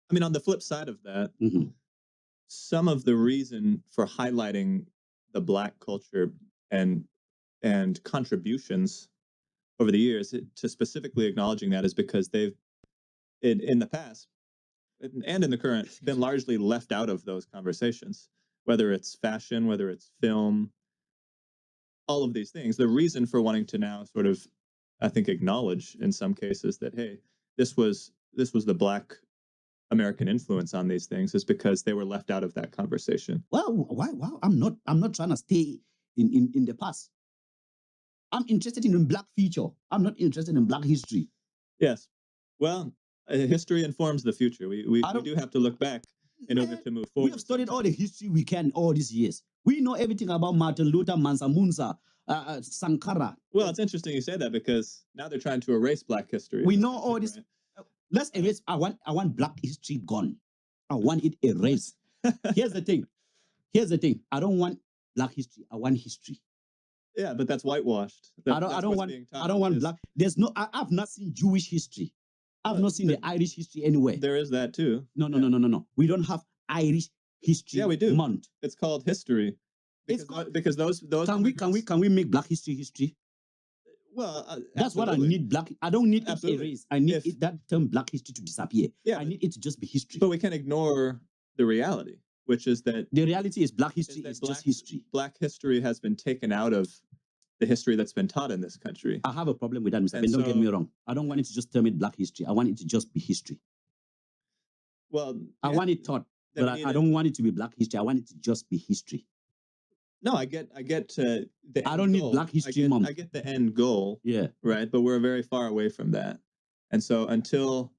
I mean, on the flip side of that, Mhm. some of the reason for highlighting the Black culture and contributions over the years to specifically acknowledging that is because they've in the past and in the current been largely left out of those conversations, whether it's fashion, whether it's film, all of these things. The reason for wanting to now sort of, I think, acknowledge in some cases that hey, this was the Black American influence on these things is because they were left out of that conversation. Well, why? Wow, I'm not trying to stay in the past. I'm interested in Black future. I'm not interested in Black history. Yes. Well, history informs the future. We I don't. do have to look back in order Man, to move we forward. have studied all the history we can all these years. We know everything about Martin Luther, Mansa Musa, Sankara. Well, it's interesting you say that because now they're trying to erase Black history. We know all this. Right? Let's erase. I want Black history gone. I want it erased. Here's the thing. I don't want Black history. I want history. Yeah, but that's whitewashed. I don't want Black. There's no. I've not seen Jewish history. I've not seen the Irish history anywhere. There is that too. No. We don't have Irish history. Yeah, we do. Month. It's called history. Because those. Can we make Black history? Well, that's what I need. Black. I don't need it erased. I need that term Black history to disappear. Yeah, I need it to just be history. But we can ignore the reality, which is that the reality is Black history is just history. Black history has been taken out of the history that's been taught in this country. I have a problem with that, Mr. Ben. Don't get me wrong. I don't want it to just term it Black history. I want it to just be history. Well, I want it taught, but I don't want it to be Black history. I want it to just be history. No, I get the I don't need Black History Month. I get the end goal. Yeah. Right. But we're very far away from that. And so until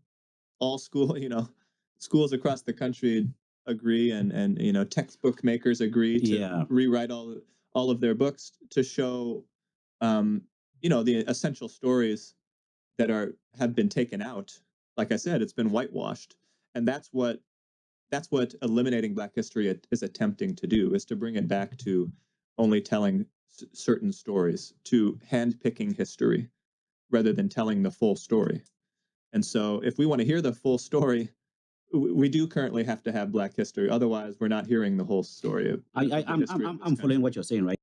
all schools across the country agree and textbook makers agree to rewrite all of their books to show the essential stories that have been taken out. Like I said, it's been whitewashed. And that's what eliminating Black history is attempting to do, is to bring it back to only telling certain stories, to handpicking history rather than telling the full story. And so if we want to hear the full story, we do currently have to have Black history. Otherwise, we're not hearing the whole story. I'm following what you're saying, right?